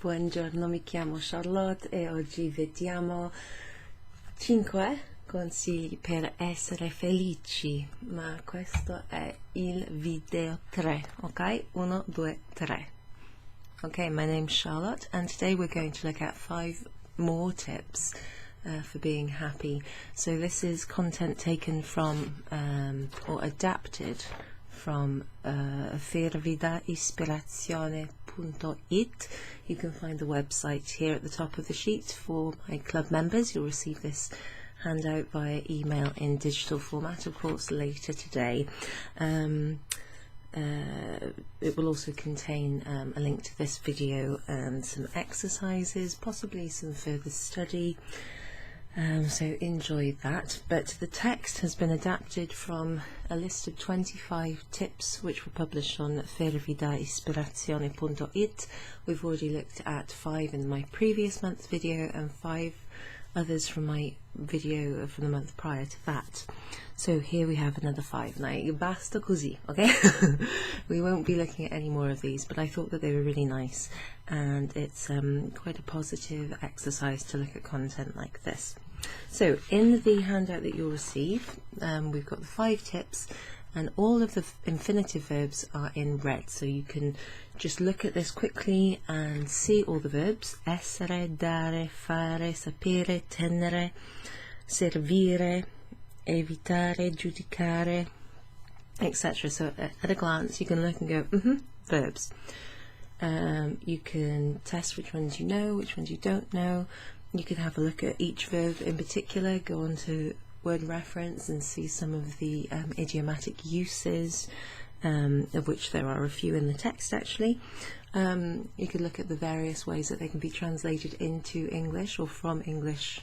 Buongiorno, mi chiamo Charlotte e oggi vediamo 5 consigli per essere felici, ma questo è il video 3, ok? 1, 2, 3. Okay, my name's Charlotte and today we're going to look at 5 more tips for being happy. So this is content taken from or adapted from fervidaispirazione.it. You can find the website here at the top of the sheet. For my club members, you'll receive this handout via email in digital format, of course, later today. It will also contain a link to this video and some exercises, possibly some further study. So enjoy that. But the text has been adapted from a list of 25 tips which were published on fervidaispirazione.it. We've already looked at 5 in my previous month's video and 5 others from my video from the month prior to that. So here we have another 5. Now, basta così, okay? We won't be looking at any more of these, but I thought that they were really nice, and it's quite a positive exercise to look at content like this. So in the handout that you'll receive, we've got the 5 tips, and all of the infinitive verbs are in red, so you can just look at this quickly and see all the verbs: essere, dare, fare, sapere, tenere, servire, evitare, giudicare, etc. So at a glance you can look and go, verbs. You can test which ones you know, which ones you don't know. You can have a look at each verb in particular, go on to word reference and see some of the idiomatic uses, of which there are a few in the text actually. You could look at the various ways that they can be translated into English or from English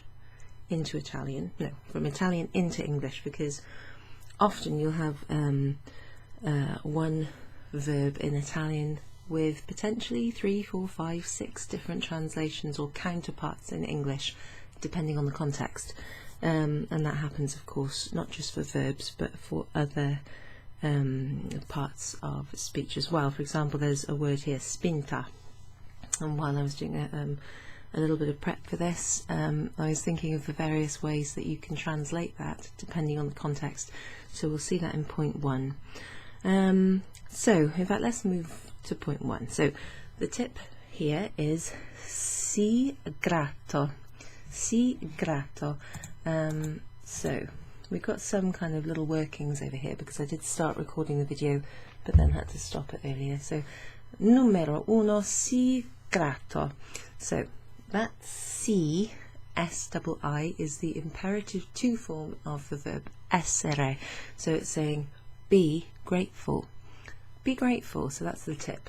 into Italian. No, from Italian into English, because often you'll have one verb in Italian with potentially 3, 4, 5, 6 different translations or counterparts in English, depending on the context. And that happens, of course, not just for verbs, but for other parts of speech as well. For example, there's a word here, spinta. And while I was doing a little bit of prep for this, I was thinking of the various ways that you can translate that, depending on the context. So we'll see that in point 1. So, in fact, let's move to point 1. So, the tip here is sii grato. Sii grato. So we've got some kind of little workings over here, because I did start recording the video but then had to stop it earlier. So numero 1, sii grato. So that si, S-I-I, is the imperative to form of the verb essere. So it's saying be grateful. Be grateful. So that's the tip.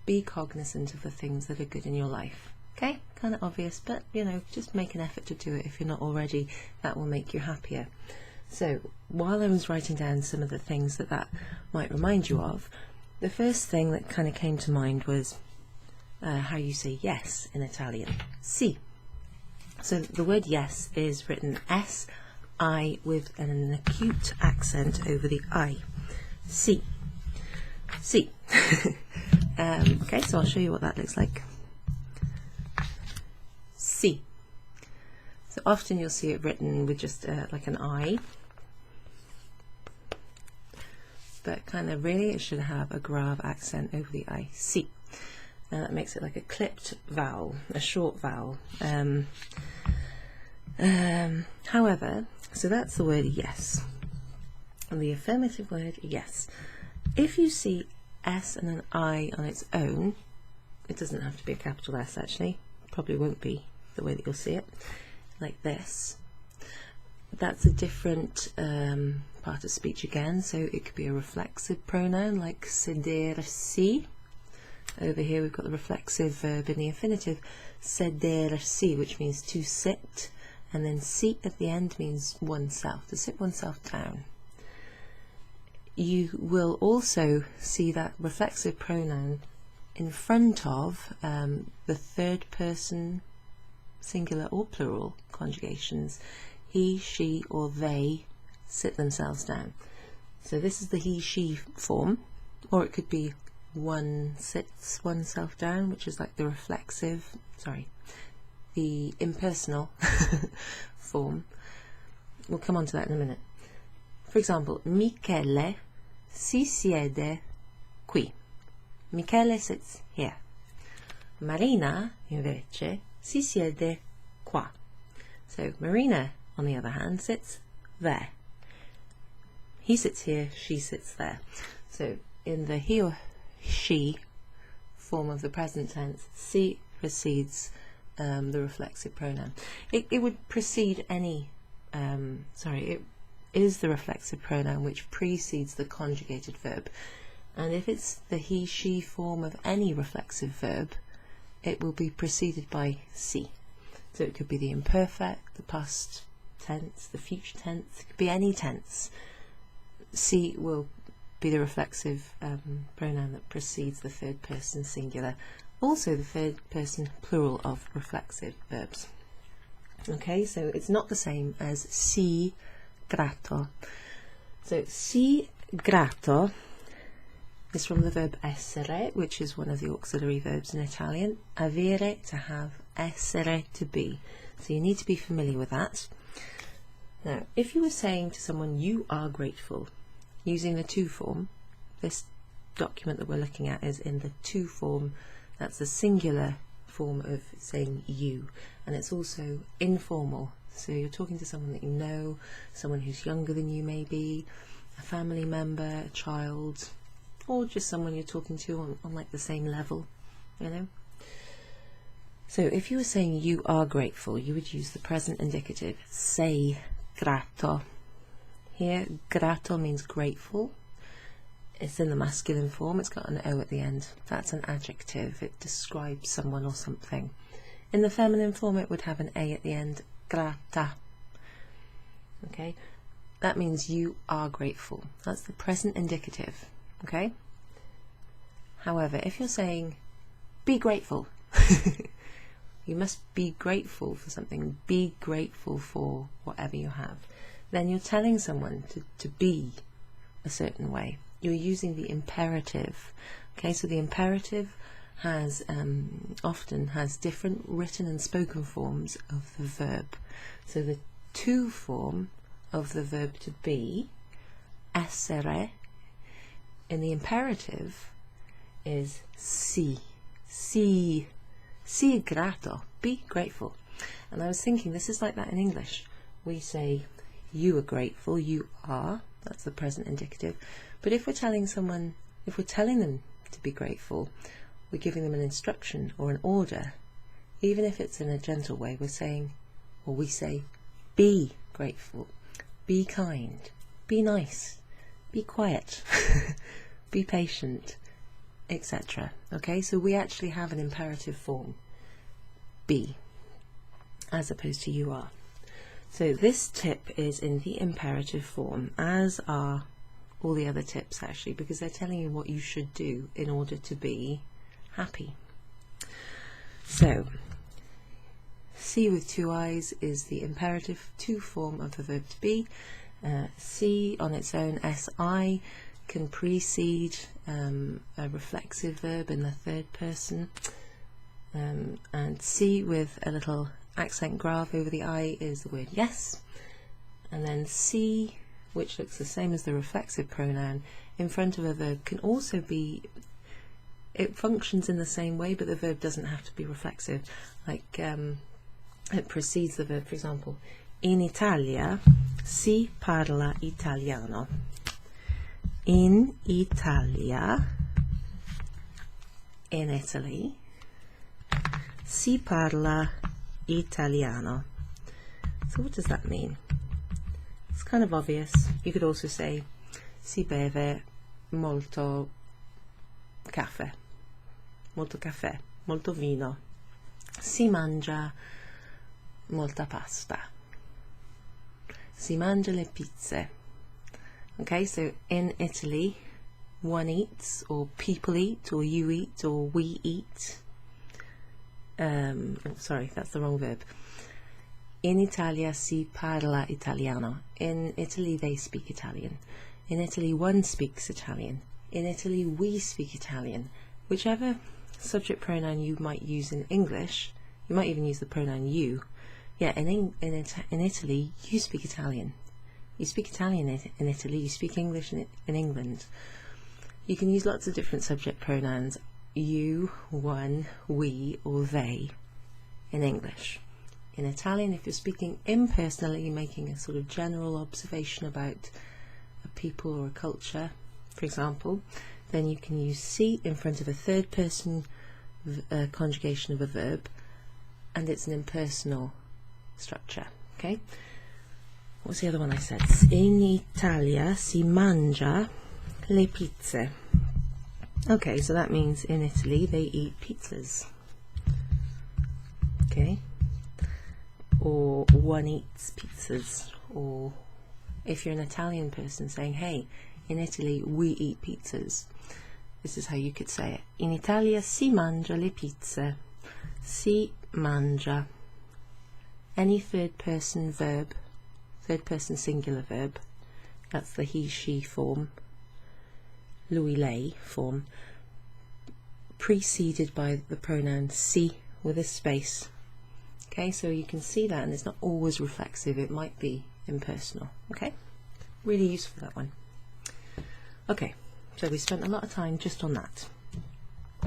Be cognizant of the things that are good in your life. Okay, kind of obvious, but you know, just make an effort to do it if you're not already. That will make you happier. So while I was writing down some of the things that might remind you of, the first thing that kind of came to mind was how you say yes in Italian. Si. So the word yes is written S-I with an acute accent over the I. Si. Si. Okay, so I'll show you what that looks like. Si. So often you'll see it written with just like an I, but kind of really it should have a grave accent over the I. Si. Now that makes it like a clipped vowel, a short vowel. However, so that's the word yes, and the affirmative word yes. If you see S and an I on its own, it doesn't have to be a capital S actually, probably won't be the way that you'll see it, like this. That's a different part of speech again, so it could be a reflexive pronoun like sedersi. Over here we've got the reflexive verb in the infinitive, sedersi, which means to sit, and then si at the end means oneself, to sit oneself down. You will also see that reflexive pronoun in front of the third person singular or plural conjugations. He, she, or they sit themselves down. So this is the he, she form, or it could be one sits oneself down, which is like the reflexive, the impersonal form. We'll come on to that in a minute. For example, Michele si siede qui. Michele sits here. Marina, invece, si siede qua. So Marina, on the other hand, sits there. He sits here, she sits there. So in the he or she form of the present tense, si precedes the reflexive pronoun. It would precede any, it is the reflexive pronoun which precedes the conjugated verb. And if it's the he, she form of any reflexive verb, it will be preceded by si. So it could be the imperfect, the past tense, the future tense, it could be any tense. Si will be the reflexive pronoun that precedes the third person singular, also the third person plural of reflexive verbs. Okay, so it's not the same as si grato. So si grato is from the verb essere, which is one of the auxiliary verbs in Italian. Avere, to have, essere, to be. So you need to be familiar with that. Now, if you were saying to someone, you are grateful, using the to form, this document that we're looking at is in the to form. That's the singular form of saying you, and it's also informal. So you're talking to someone that you know, someone who's younger than you maybe, a family member, a child, or just someone you're talking to on like the same level, you know. So if you were saying you are grateful, you would use the present indicative, sei grato. Here, grato means grateful. It's in the masculine form, it's got an O at the end. That's an adjective, it describes someone or something. In the feminine form, it would have an A at the end, grata. Okay, that means you are grateful. That's the present indicative. Okay. However, if you're saying be grateful, you must be grateful for something, be grateful for whatever you have, then you're telling someone to be a certain way. You're using the imperative. Okay, so the imperative has often has different written and spoken forms of the verb. So the to form of the verb to be, essere, in the imperative is si grato, be grateful. And I was thinking, this is like that in English. We say you are grateful, you are, that's the present indicative. But if we're telling someone, if we're telling them to be grateful, we're giving them an instruction or an order, even if it's in a gentle way, we're saying, or we say, be grateful, be kind, be nice, be quiet, be patient, etc. Okay, so we actually have an imperative form, be, as opposed to you are. So this tip is in the imperative form, as are all the other tips actually, because they're telling you what you should do in order to be happy. So, see with two eyes is the imperative to form of the verb to be. See on its own, si, can precede a reflexive verb in the third person. And see with a little accent grave over the I is the word yes. And then see, which looks the same as the reflexive pronoun, in front of a verb can also be, it functions in the same way, but the verb doesn't have to be reflexive. Like it precedes the verb, for example, in Italia si parla italiano. In Italia, in Italy, si parla italiano. So what does that mean? It's kind of obvious. You could also say si beve molto caffè, molto vino, si mangia molta pasta, si mangia le pizze. Okay, so in Italy, one eats, or people eat, or you eat, or we eat. Sorry, that's the wrong verb. In Italia si parla italiano. In Italy they speak Italian. In Italy one speaks Italian. In Italy, we speak Italian. Whichever subject pronoun you might use in English, you might even use the pronoun you. Yeah, in Italy, you speak Italian. You speak Italian in Italy, you speak English in England. You can use lots of different subject pronouns, you, one, we, or they, in English. In Italian, if you're speaking impersonally, making a sort of general observation about a people or a culture, for example, then you can use si in front of a third person conjugation of a verb, and it's an impersonal structure. Okay? What's the other one I said? In Italia si mangia le pizze. Okay, so that means in Italy they eat pizzas. Okay? Or one eats pizzas. Or if you're an Italian person saying, hey, in Italy we eat pizzas. This is how you could say it. In Italia si mangia le pizze. Si mangia. Any third person verb, third person singular verb, that's the he, she form, lui, lei form, preceded by the pronoun si with a space. Okay, so you can see that, and it's not always reflexive, it might be impersonal. Okay, really useful, that one. Okay, so we spent a lot of time just on that.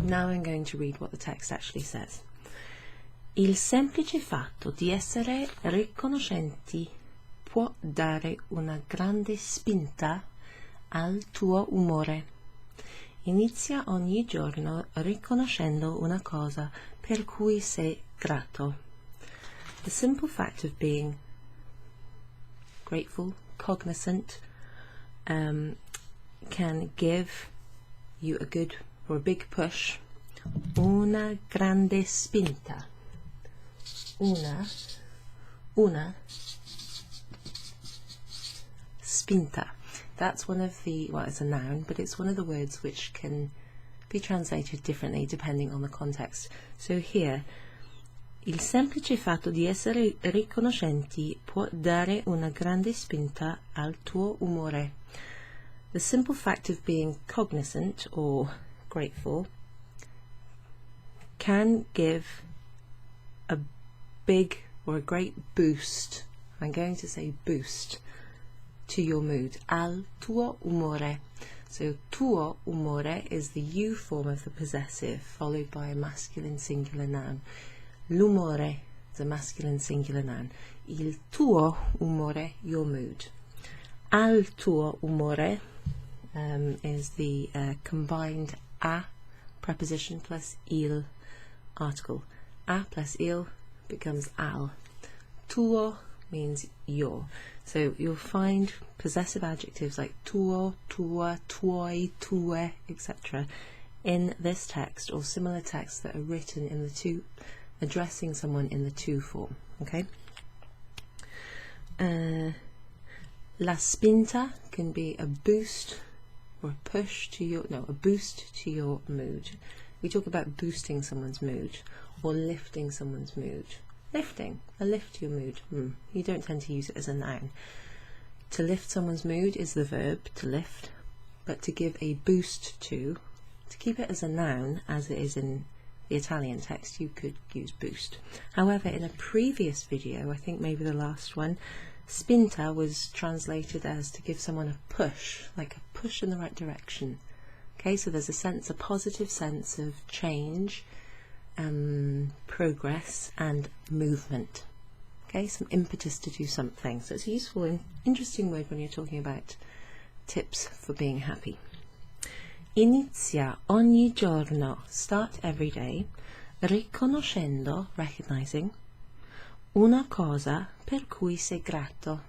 Now I'm going to read what the text actually says. Il semplice fatto di essere riconoscenti può dare una grande spinta al tuo umore. Inizia ogni giorno riconoscendo una cosa per cui sei grato. The simple fact of being grateful, cognizant, can give you a good or a big push. Una grande spinta. Una spinta. That's one of the, well, it's a noun, but it's one of the words which can be translated differently depending on the context. So here, il semplice fatto di essere riconoscenti può dare una grande spinta al tuo umore. The simple fact of being cognizant or grateful can give a big or a great boost, I'm going to say boost, to your mood. Al tuo umore. So tuo umore is the you form of the possessive followed by a masculine singular noun. L'umore is a masculine singular noun. Il tuo umore, your mood. Al tuo umore is the combined a preposition plus il article. A plus il becomes al. Tuo means your. So you'll find possessive adjectives like tuo, tua, tuoi, tue, etc. in this text or similar texts that are written in the to, addressing someone in the to form. Okay. La spinta can be a boost or a push to your, no, a boost to your mood. We talk about boosting someone's mood or lifting someone's mood. Lifting, a lift to your mood. You don't tend to use it as a noun. To lift someone's mood is the verb to lift, but to give a boost to keep it as a noun as it is in the Italian text, you could use boost. However, in a previous video, I think maybe the last one, spinta was translated as to give someone a push, like a push in the right direction. Okay, so there's a sense, a positive sense of change, progress and movement. Okay, some impetus to do something. So it's a useful and interesting word when you're talking about tips for being happy. Inizia ogni giorno, start every day, riconoscendo, recognizing, una cosa per cui sei grato,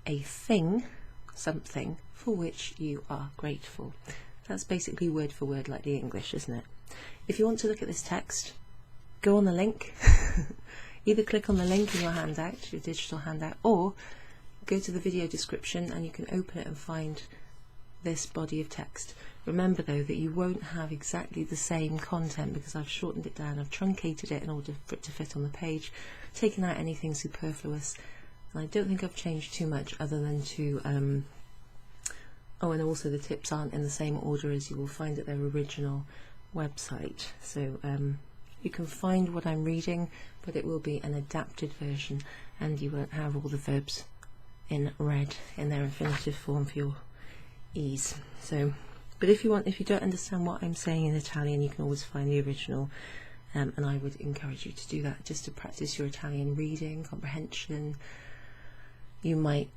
a thing, something, for which you are grateful. That's basically word for word like the English, isn't it? If you want to look at this text, go on the link. Either click on the link in your handout, your digital handout, or go to the video description and you can open it and find this body of text. Remember though that you won't have exactly the same content because I've shortened it down, I've truncated it in order for it to fit on the page, taken out anything superfluous, and I don't think I've changed too much other than to Oh, and also the tips aren't in the same order as you will find at their original website. So you can find what I'm reading, but it will be an adapted version, and you won't have all the verbs in red in their infinitive form for your ease. So, but if you don't understand what I'm saying in Italian, you can always find the original, and I would encourage you to do that just to practice your Italian reading comprehension. You might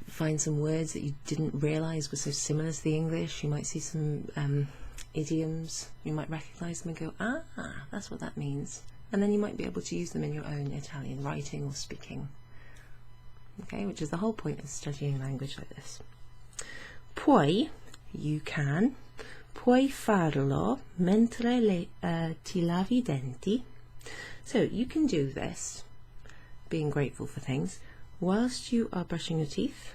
find some words that you didn't realize were so similar to the English. You might see some idioms. You might recognize them and go, ah, that's what that means. And then you might be able to use them in your own Italian writing or speaking. Okay, which is the whole point of studying language like this. Puoi, you can, puoi farlo mentre ti lavi i denti. So you can do this, being grateful for things, whilst you are brushing your teeth,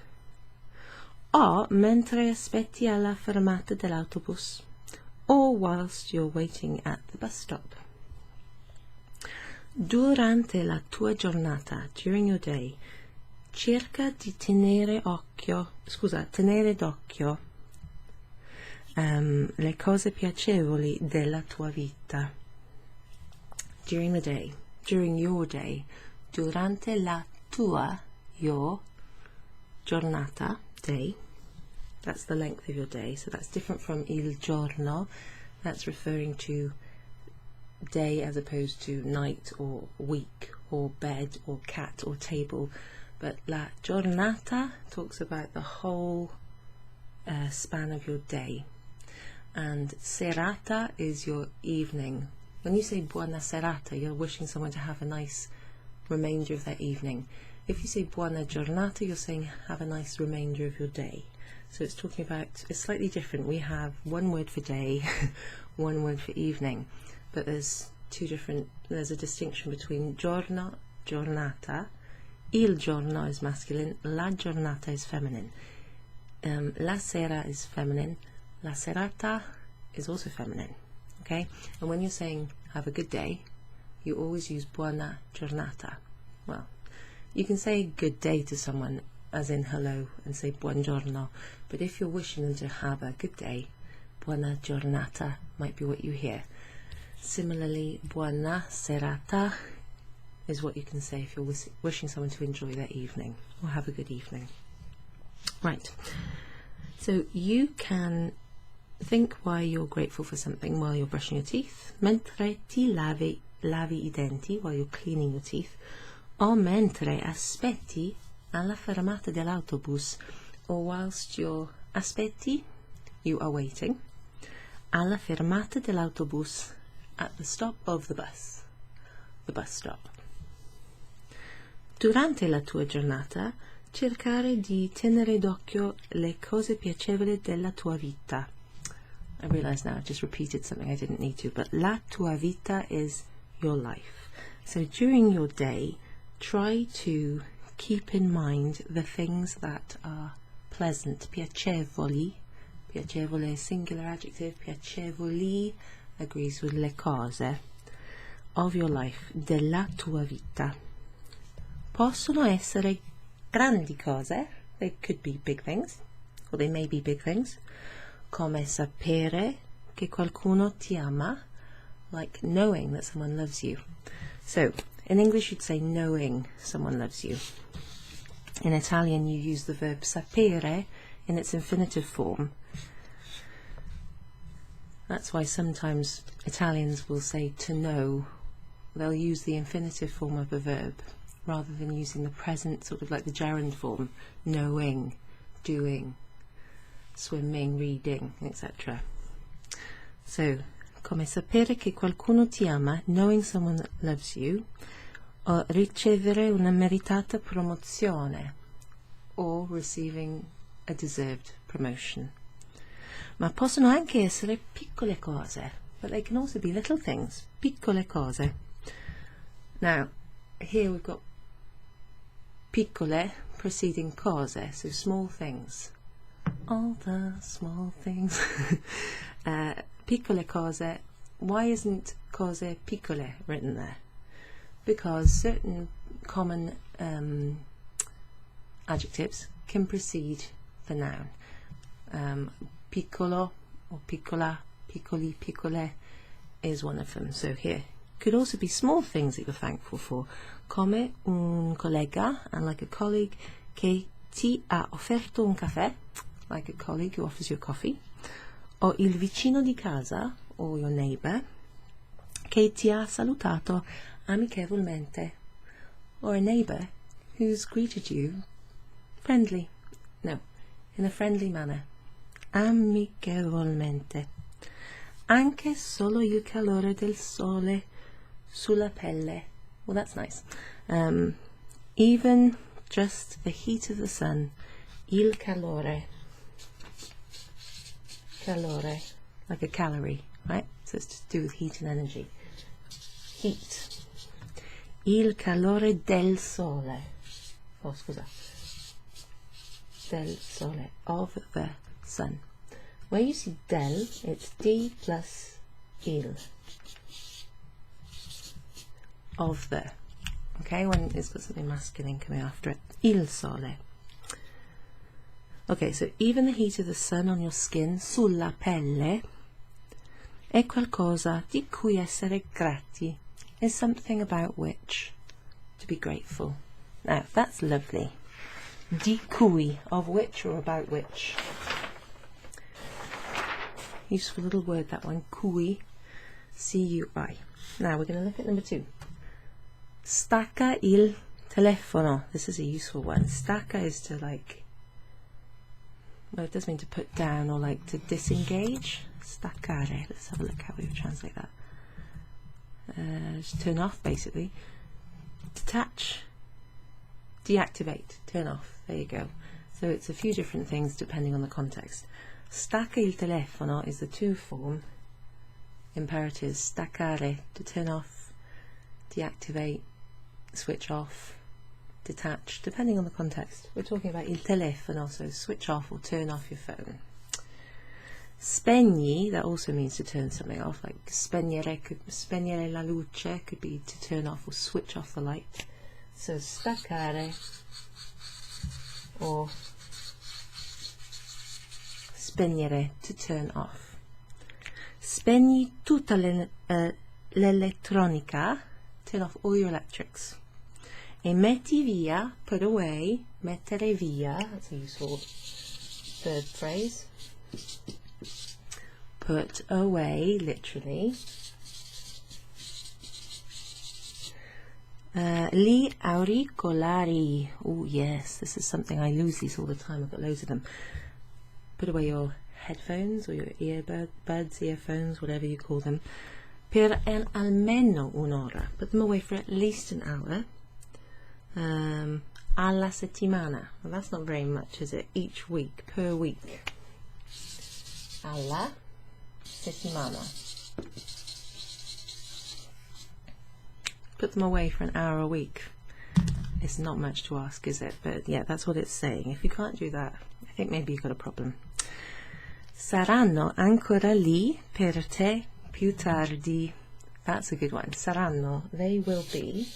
or mentre aspetti alla fermata dell'autobus, or whilst you're waiting at the bus stop. Durante la tua giornata, during your day, cerca di tenere d'occhio le cose piacevoli della tua vita. During the day, during your day, durante la tua, your, giornata, day. That's the length of your day, so that's different from il giorno. That's referring to day as opposed to night or week or bed or cat or table. But la giornata talks about the whole span of your day. And serata is your evening. When you say buona serata, you're wishing someone to have a nice remainder of their evening. If you say buona giornata, you're saying have a nice remainder of your day. So it's talking about, it's slightly different. We have one word for day, one word for evening, but there's a distinction between giorno, giornata. Il giorno is masculine, la giornata is feminine. La sera is feminine, la serata is also feminine. Okay? And when you're saying have a good day, you always use buona giornata. Well, you can say good day to someone as in hello and say buongiorno, but if you're wishing them to have a good day, buona giornata might be what you hear. Similarly, buona serata is what you can say if you're wishing someone to enjoy their evening or have a good evening. Right, so you can think why you're grateful for something while you're brushing your teeth, mentre ti lavi i denti, while you're cleaning your teeth, o mentre aspetti alla fermata dell'autobus, or whilst you're aspetti, you are waiting, alla fermata dell'autobus, at the stop of the bus stop. Durante la tua giornata, cercare di tenere d'occhio le cose piacevoli della tua vita. I realise now I've just repeated something I didn't need to, but la tua vita is your life. So during your day, try to keep in mind the things that are pleasant, piacevoli. Piacevole is singular adjective, piacevoli agrees with le cose of your life, della tua vita. Possono essere grandi cose, they could be big things, or they may be big things, come sapere che qualcuno ti ama, like knowing that someone loves you. So, in English you'd say knowing someone loves you. In Italian you use the verb sapere in its infinitive form. That's why sometimes Italians will say to know. They'll use the infinitive form of a verb rather than using the present, sort of like the gerund form, knowing, doing, swimming, reading, etc. So, come sapere che qualcuno ti ama, knowing someone that loves you, or ricevere una meritata promozione, or receiving a deserved promotion. Ma possono anche essere piccole cose, but they can also be little things, piccole cose. Now, here we've got piccole preceding cose, so small things. All the small things. Piccole cose, why isn't cose piccole written there? Because certain common adjectives can precede the noun. Piccolo or piccola, piccoli, piccole is one of them. So here could also be small things that you're thankful for, come un collega, and like a colleague, che ti ha offerto un caffè, like a colleague who offers you coffee, or il vicino di casa, or your neighbor, che ti ha salutato amichevolmente, or a neighbor who's greeted you in a friendly manner, amichevolmente. Anche solo il calore del sole sulla pelle. Well, that's nice. Even just the heat of the sun, il calore, like a calorie, right? So it's to do with heat and energy. Heat. Il calore del sole. Oh, scusa. Del sole, of the sun. Where you see del, it's D plus il. Of the. Okay, when it's got something masculine coming after it. Il sole. Okay, so even the heat of the sun on your skin, sulla pelle, è qualcosa di cui essere grati. Is something about which to be grateful. Now, that's lovely. Di cui, of which or about which. Useful little word, that one. Cui. C-U-I. Now, we're going to look at number 2. Stacca il telefono. This is a useful one. Stacca is to well, it does mean to put down or like to disengage. Staccare. Let's have a look how we would translate that. Just turn off, basically. Detach. Deactivate. Turn off. There you go. So it's a few different things depending on the context. Stacca il telefono is the to form. Imperatives. Staccare, to turn off, deactivate, switch off, detach, depending on the context. We're talking about il telefono, so switch off or turn off your phone. Spegni, that also means to turn something off, like spegnere la luce could be to turn off or switch off the light. So staccare or spegnere, to turn off. Spegni tutta l'elettronica, turn off all your electrics. E metti via, put away, mettere via, that's a useful third phrase. Put away, literally. Gli auricolari. Oh yes, this is something I lose these all the time. I've got loads of them. Put away your headphones or your earbuds, earphones, whatever you call them. Per almeno un'ora. Put them away for at least an hour. Alla settimana. Well, that's not very much, is it? Each week, per week. Alla settimana. Put them away for an hour a week. It's not much to ask, is it? But yeah, that's what it's saying. If you can't do that, I think maybe you've got a problem. Saranno ancora lì per te più tardi. That's a good one. Saranno, they will be.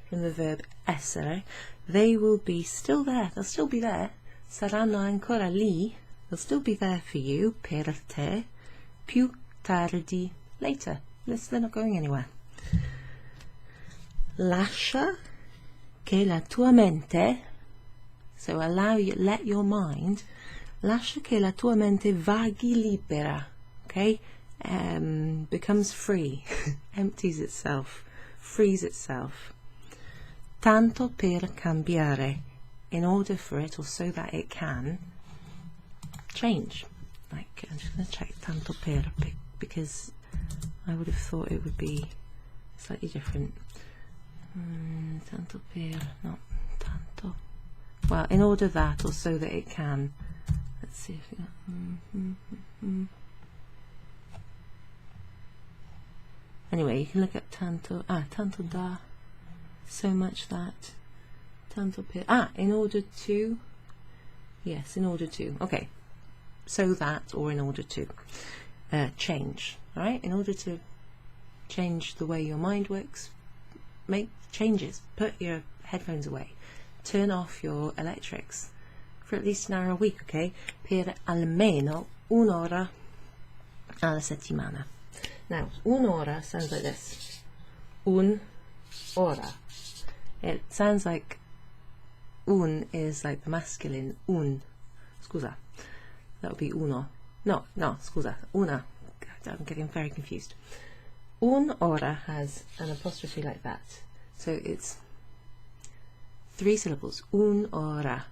From the verb essere, they will be still there. They'll still be there. Saranno ancora lì. They'll still be there for you, per te, più tardi, later. They're not going anywhere. Lascia che la tua mente, so let your mind, lascia che la tua mente vaghi libera, okay? Becomes free, empties itself, frees itself. Tanto per cambiare, in order for it, or so that it can, change. Like, I'm just going to check tanto per, because I would have thought it would be slightly different. Tanto per, not tanto. Well, in order that, or so that it can. Let's see if we got. Anyway, you can look at tanto. Tanto da. So much that. Tanto per. In order to. Yes, in order to. Okay. So that, or in order to. Change. Alright? In order to change the way your mind works, make changes. Put your headphones away. Turn off your electrics. for at least an hour a week, okay? Per almeno un'ora alla settimana. Now, un'ora sounds like this. Un'ora. It sounds like un is like the masculine. Un. Scusa. That would be uno. No, scusa. Una. God, I'm getting very confused. Un'ora has an apostrophe like that. So it's 3 syllables. Un'ora.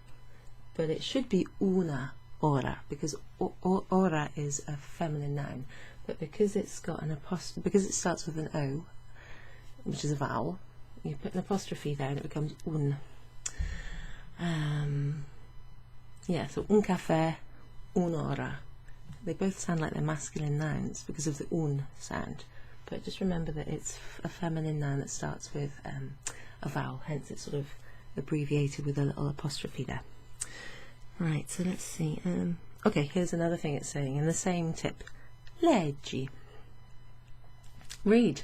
But it should be una ora, because ora is a feminine noun. But because it's got an apostrophe, because it starts with an O, which is a vowel, you put an apostrophe there and it becomes un. Yeah, so un caffè, un'ora. They both sound like they're masculine nouns because of the un sound. But just remember that it's a feminine noun that starts with a vowel, hence it's sort of abbreviated with a little apostrophe there. Right, so let's see. Okay, here's another thing it's saying in the same tip. Leggi. Read.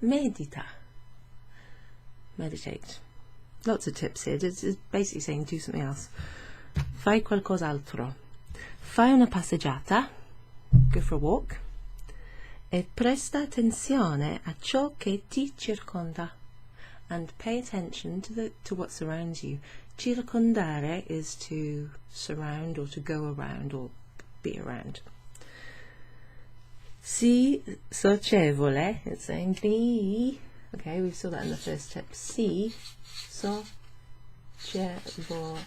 Medita. Meditate. Lots of tips here. It's basically saying do something else. Fai qualcos'altro. Fai una passeggiata. Go for a walk. E presta attenzione a ciò che ti circonda. And pay attention to what surrounds you. Circondare is to surround or to go around or be around. Sii socievole, it's saying be, okay, we saw that in the first tip. Sii socievole.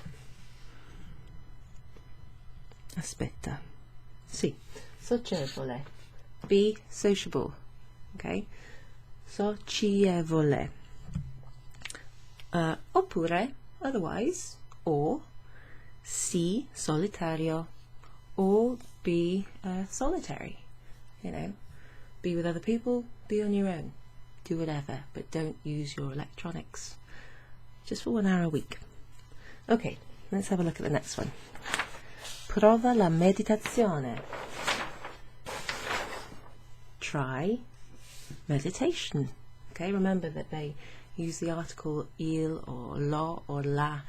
Aspetta. Sì, socievole. Be sociable, okay? Socievole. Oppure, otherwise, or sii solitario, or be solitary. You know, be with other people, be on your own, do whatever, but don't use your electronics. Just for 1 hour a week. Okay, let's have a look at the next one. Prova la meditazione. Try meditation. Okay, remember that they use the article il or lo or la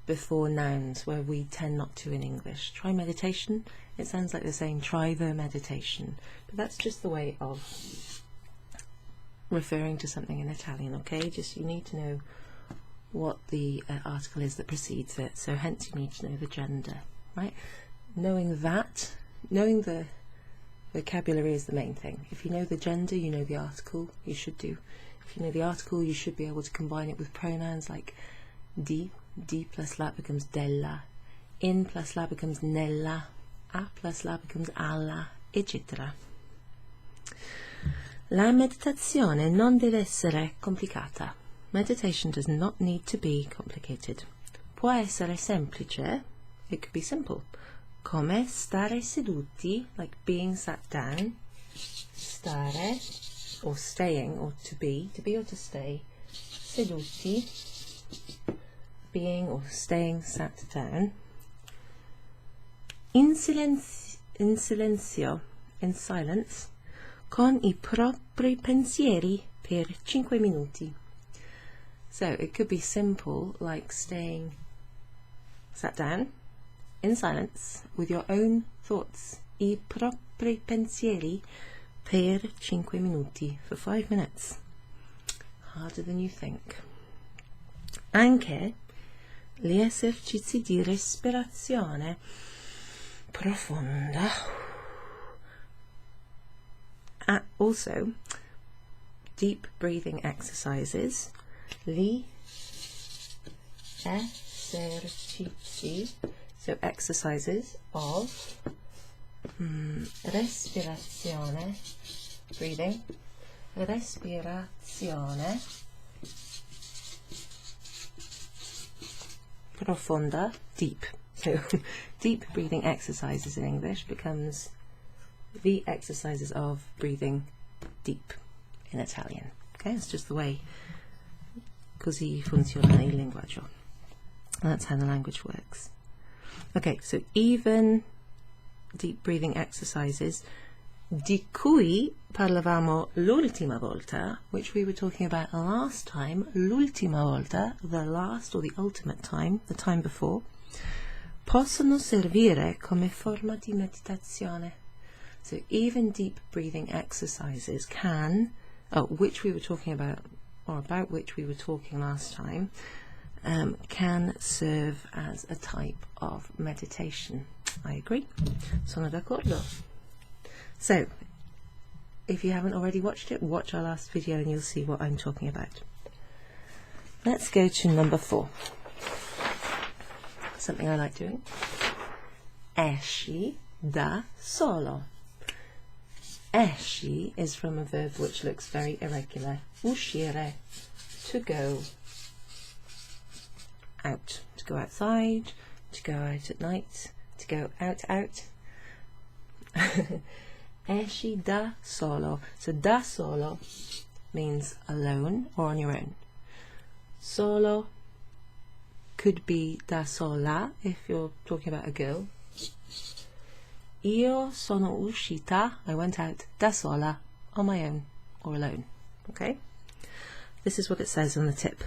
before nouns, where we tend not to in English. Try meditation. It sounds like they're saying try the meditation, but that's just the way of referring to something in Italian, okay? Just you need to know what the article is that precedes it, so hence you need to know the gender, right? Knowing that, knowing the vocabulary is the main thing. If you know the gender, you know the article, you should do. If you know the article, you should be able to combine it with pronouns like di plus la becomes della, in plus la becomes nella, a plus la becomes alla, eccetera. La meditazione non deve essere complicata. Meditation does not need to be complicated. Può essere semplice, it could be simple. Come stare seduti, like being sat down. Stare, or staying, or to be or to stay. Seduti, being or staying sat down. In silenzio, in silence, con I propri pensieri per 5 minuti. So it could be simple, like staying sat down, in silence, with your own thoughts. I propri pensieri per 5 minuti, for 5 minutes. Harder than you think. Anche gli esercizi di respirazione profonda. Also, deep breathing exercises. Gli esercizi, so exercises of respirazione, breathing, respirazione profonda, deep. So deep breathing exercises in English becomes the exercises of breathing deep in Italian. Okay, it's just the way così funziona il linguaggio. That's how the language works. Okay, so even deep breathing exercises di cui parlavamo l'ultima volta, which we were talking about last time, l'ultima volta, the last or the ultimate time, the time before. Possono servire come forma di meditazione. So even deep breathing exercises can, which we were talking about, or about which we were talking last time, can serve as a type of meditation. I agree. Sono d'accordo. So, if you haven't already watched it, watch our last video and you'll see what I'm talking about. Let's go to number 4. Something I like doing. Esci da solo. Esci is from a verb which looks very irregular. Uscire, to go out, to go outside, to go out at night, to go out. Esci da solo. So da solo means alone or on your own. Solo could be da sola if you're talking about a girl. Io sono uscita, I went out da sola, on my own or alone. Okay? This is what it says on the tip.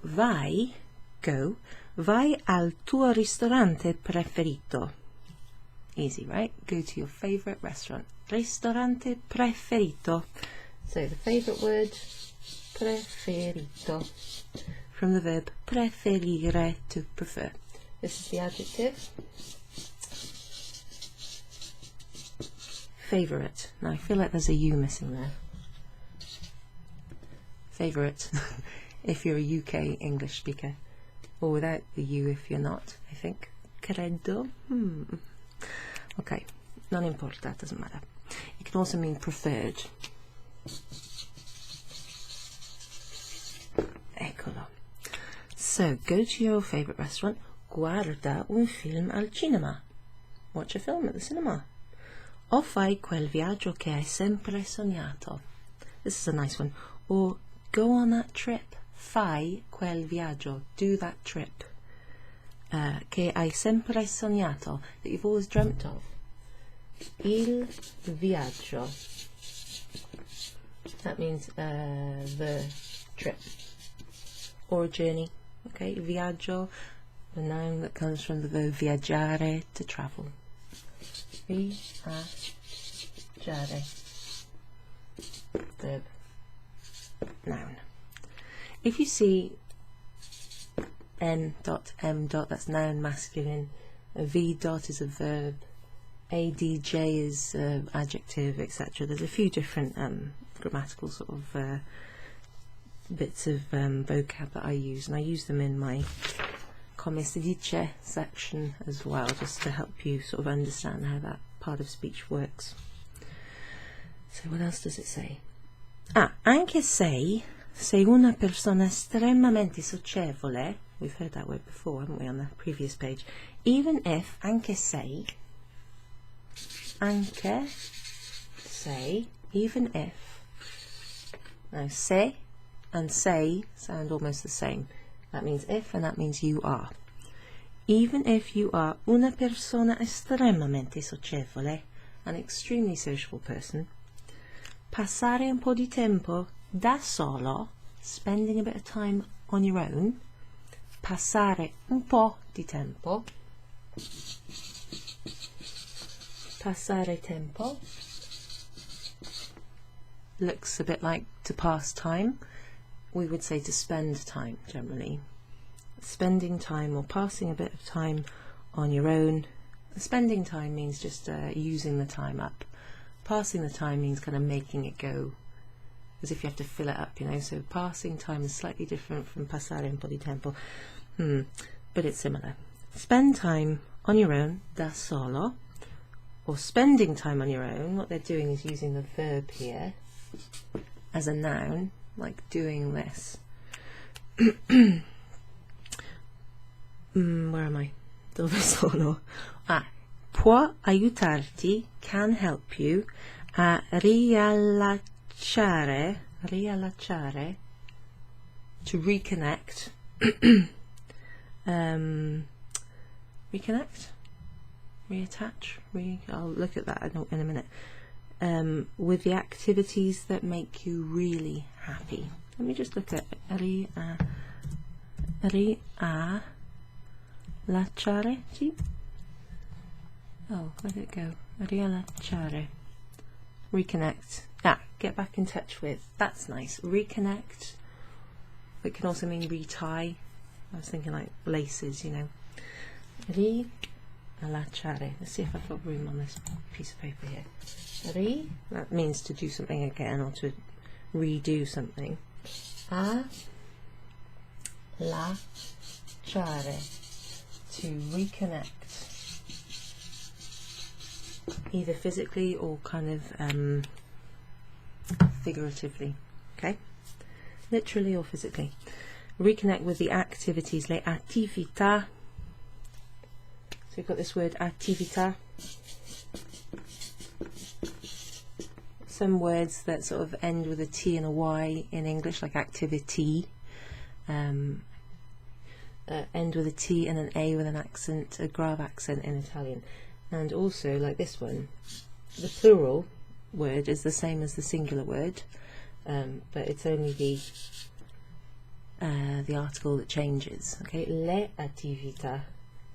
Vai, go, vai al tuo ristorante preferito. Easy, right? Go to your favorite restaurant. Ristorante preferito. So the favorite word, preferito. From the verb preferire, to prefer. This is the adjective. Favorite. Now I feel like there's a U missing there. Favorite, if you're a UK English speaker, or without the U if you're not, I think. Credo. Okay, non importa, doesn't matter. It can also mean preferred. Eccolo. So, go to your favourite restaurant, guarda un film al cinema. Watch a film at the cinema. O fai quel viaggio che hai sempre sognato. This is a nice one. Or go on that trip. Fai quel viaggio. Do that trip. Che hai sempre sognato. That you've always dreamt of. Il viaggio. That means the trip. Or a journey. Okay, viaggio, the noun that comes from the verb viaggiare, to travel. Viaggiare. Verb. Noun. If you see N.M. that's noun masculine, a V. is a verb, ADJ is adjective, etc. There's a few different grammatical sort of bits of vocab that I use, and I use them in my come si dice section as well, just to help you sort of understand how that part of speech works. So what else does it say? Anche sei una persona estremamente socievole. We've heard that word before, haven't we, on the previous page. Even if, anche sei, even if. Now, se and say sound almost the same. That means if, and that means you are. Even if you are una persona estremamente socievole, an extremely sociable person, passare un po' di tempo da solo, spending a bit of time on your own, passare un po' di tempo, passare tempo, looks a bit like to pass time. We would say to spend time generally. Spending time or passing a bit of time on your own. Spending time means just using the time up. Passing the time means kind of making it go as if you have to fill it up, you know. So passing time is slightly different from passare un po' di tempo, but it's similar. Spend time on your own, da solo, or spending time on your own. What they're doing is using the verb here as a noun, like doing this. Where am I? Dove sono? Può aiutarti, can help you, a riallacciare, to reconnect. Reconnect? Reattach? I'll look at that in a minute. With the activities that make you really happy. Let me just look at Riallacciare, sì. Oh, where did it go? Riallacciare. Reconnect. Ah, get back in touch with. That's nice. Reconnect. It can also mean retie. I was thinking like laces, you know. Riallacciare. Let's see if I've got room on this piece of paper here. That means to do something again or to redo something. Allacciare. To reconnect. Either physically or kind of figuratively, okay? Literally or physically. Reconnect with the activities, le attività. So we've got this word attività. Some words that sort of end with a T and a Y in English, like activity, end with a T and an A with an accent, a grave accent in Italian. And also, like this one, the plural word is the same as the singular word, but it's only the article that changes. Okay, le attività,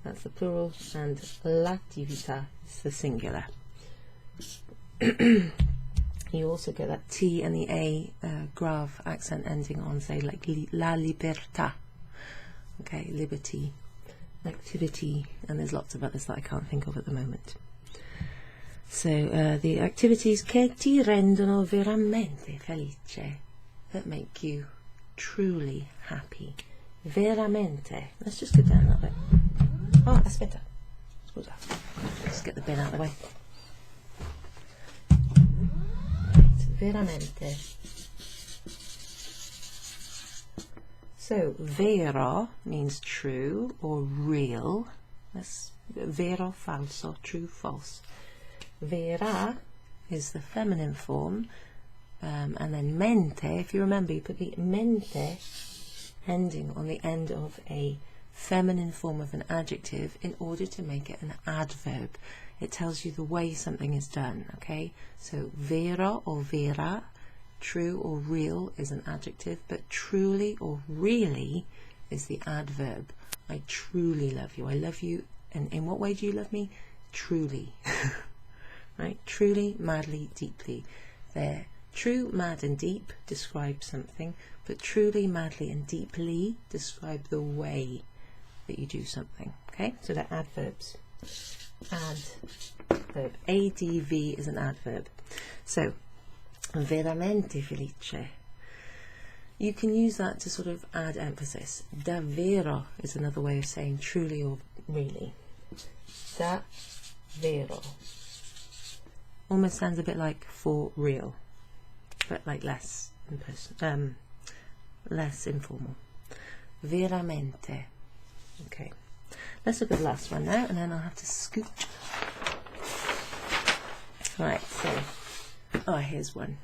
that's the plural, and l'attività is the singular. You also get that T and the A grave accent ending on, say, like la libertà. Okay, liberty, activity, and there's lots of others that I can't think of at the moment. So the activities che ti rendono veramente felice, that make you truly happy. Veramente. Let's just go down a little bit. Oh, aspetta. Scusa. Let's get the bin out of the way. Veramente. So, vero means true or real. That's vero, falso, true, false. Vera is the feminine form, and then mente, if you remember, you put the mente ending on the end of a feminine form of an adjective in order to make it an adverb. It tells you the way something is done, okay? So vero or vera, true or real, is an adjective, but truly or really is the adverb. I truly love you. I love you. And in what way do you love me? Truly. Right? Truly, madly, deeply. There. True, mad and deep describe something, but truly, madly and deeply describe the way that you do something. Okay? So they're adverbs. Adverb. ADV is an adverb. So, veramente felice. You can use that to sort of add emphasis. Davvero is another way of saying truly or really. Davvero. Almost sounds a bit like for real, but like less less informal. Veramente. Okay. Let's look at the last one now, and then I'll have to scooch. Right, so, here's one.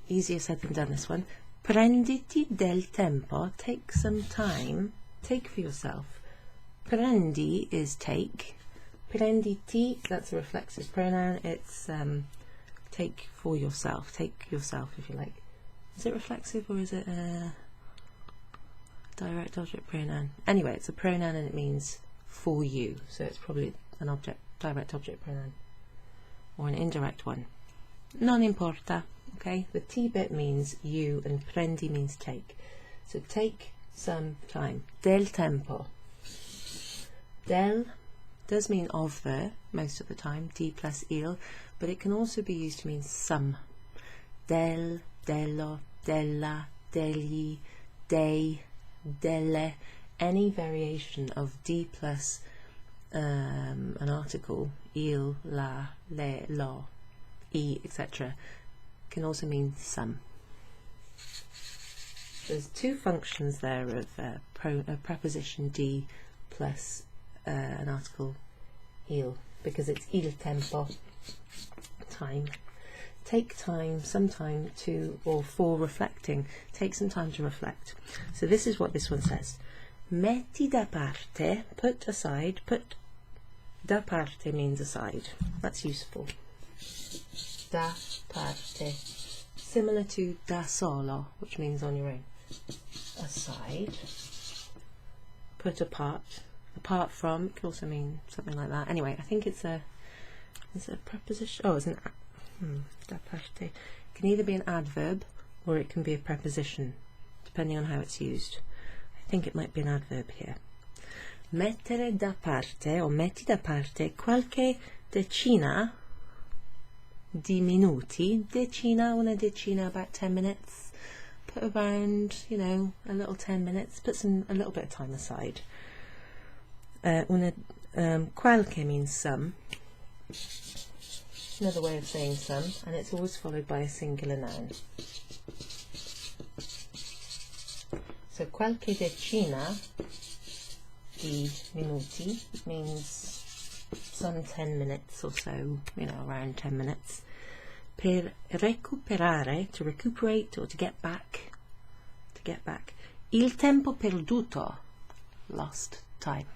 Easier said than done, this one. Prenditi del tempo, take some time, take for yourself. Prendi is take. Prenditi, that's a reflexive pronoun, it's take for yourself, take yourself if you like. Is it reflexive or is it a direct object pronoun? Anyway, it's a pronoun and it means for you, so it's probably an object, direct object pronoun, or an indirect one. Non importa, okay? The T bit means you and prendi means take. So take some time. Del tempo. Del does mean of the most of the time, di plus il, but it can also be used to mean some. Del, dello, della, degli, dei, delle, any variation of di plus an article, il, la, le, lo, e, etc., can also mean some. There's two functions there of a preposition di plus an article il, because it's il tempo, time. Take time, some time to or for reflecting. Take some time to reflect. So this is what this one says. Metti da parte, put aside, put, da parte means aside. That's useful. Da parte. Similar to da solo, which means on your own. Aside. Put apart. apart from, it could also mean something like that. Anyway, I think it's a preposition. Oh, it's an da parte. It can either be an adverb or it can be a preposition, depending on how it's used. I think it might be an adverb here. Mettere da parte, o metti da parte qualche decina di minuti. Decina, una decina, about 10 minutes. Put around, you know, a little 10 minutes. Put a little bit of time aside. Qualche means some. Another way of saying some, and it's always followed by a singular noun. So qualche decina di minuti means some 10 minutes or so, you know, around 10 minutes. Per recuperare, to recuperate or to get back. Il tempo perduto, lost time.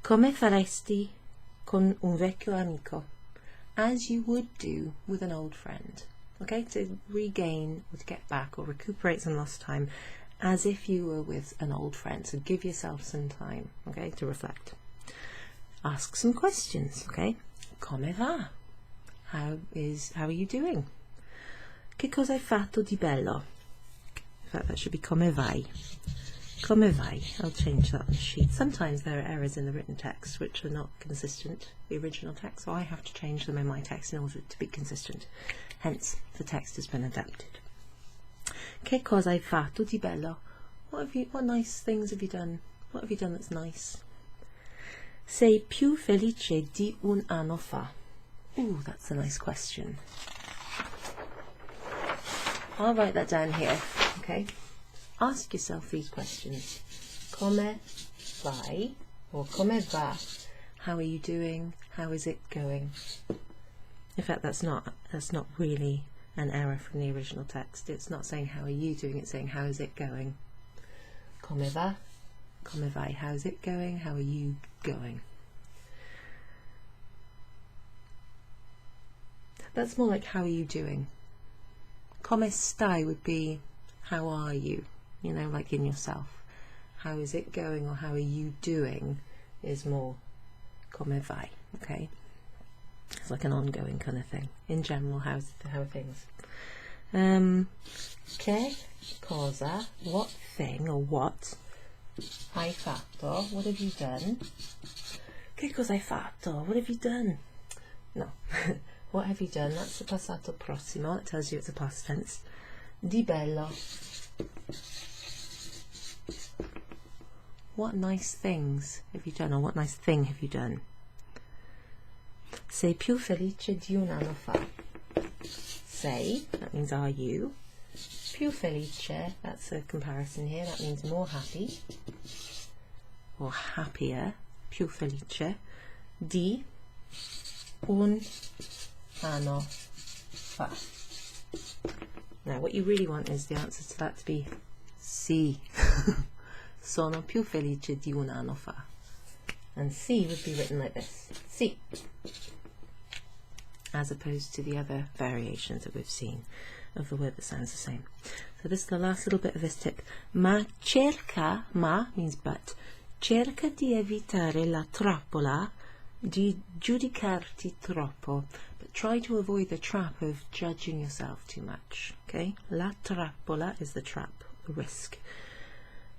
Come faresti con un vecchio amico? As you would do with an old friend. Okay, to regain or to get back or recuperate some lost time, as if you were with an old friend. So give yourself some time, okay, to reflect. Ask some questions, okay? Come va? How are you doing? Che cosa hai fatto di bello? In fact, that should be come vai. Come vai? I'll change that on the sheet. Sometimes there are errors in the written text which are not consistent, the original text, so I have to change them in my text in order to be consistent. Hence, the text has been adapted. Che cosa hai fatto di bello? What nice things have you done? What have you done that's nice? Sei più felice di un anno fa? Ooh, that's a nice question. I'll write that down here, okay? Ask yourself these questions. Come vai? Or come va? How are you doing? How is it going? In fact, that's not really an error from the original text. It's not saying how are you doing, it's saying how is it going. Come va? Come vai? How is it going? How are you going? That's more like how are you doing. Come stai would be how are you, you know, like in yourself. How is it going or how are you doing is more come vai, okay? It's like an ongoing kind of thing. In general, how are things? Che cosa, what thing or what hai fatto, what have you done? Che cosa hai fatto, what have you done? No. What have you done? That's the passato prossimo. It tells you it's a past tense. Di bello. What nice things have you done, or what nice thing have you done? Sei più felice di un anno fa. Sei, that means are you. Più felice, that's a comparison here. That means more happy, or happier. Più felice. Di un anno fa. Now what you really want is the answer to that to be sì. Sono più felice di un anno fa. And sì would be written like this. Sì. As opposed to the other variations that we've seen of the word that sounds the same. So this is the last little bit of this tip. Ma means but. Cerca di evitare la trappola di giudicarti troppo, but try to avoid the trap of judging yourself too much. Okay, la trappola is the trap, the risk,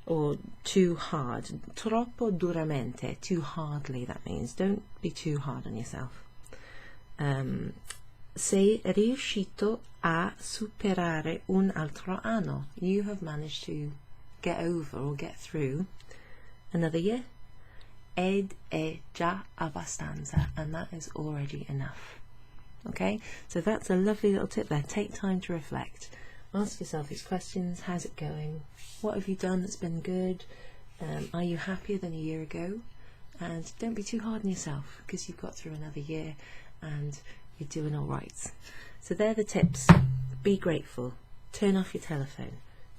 or too hard. Troppo duramente, too hardly. That means don't be too hard on yourself. Sei riuscito a superare un altro anno. You have managed to get over or get through another year. Ed è già abbastanza, and that is already enough. Okay, so that's a lovely little tip there. Take time to reflect. Ask yourself these questions. How's it going? What have you done that's been good? Are you happier than a year ago? And don't be too hard on yourself, because you've got through another year and you're doing all right. So they're the tips. Be grateful. Turn off your telephone.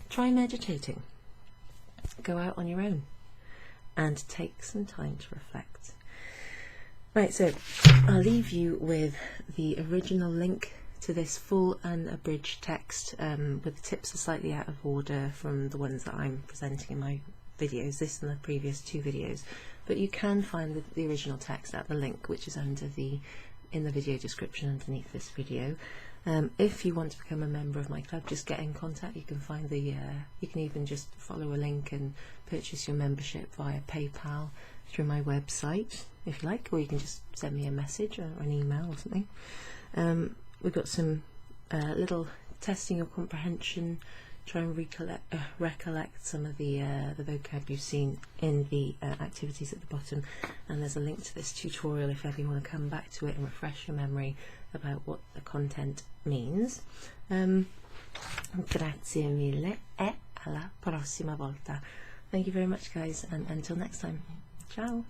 Try meditating. Go out on your own and take some time to reflect. Right, so I'll leave you with the original link to this full unabridged text, with the tips are slightly out of order from the ones that I'm presenting in my videos, this and the previous 2 videos, but you can find the original text at the link which is under in the video description underneath this video. If you want to become a member of my club, just get in contact. You can find you can even just follow a link and purchase your membership via PayPal through my website if you like, or you can just send me a message or an email or something. We've got some little testing of comprehension, try and recollect some of the vocab you've seen in the activities at the bottom, and there's a link to this tutorial if ever you want to come back to it and refresh your memory about what the content means. Grazie mille e alla prossima volta. Thank you very much, guys, and until next time, ciao.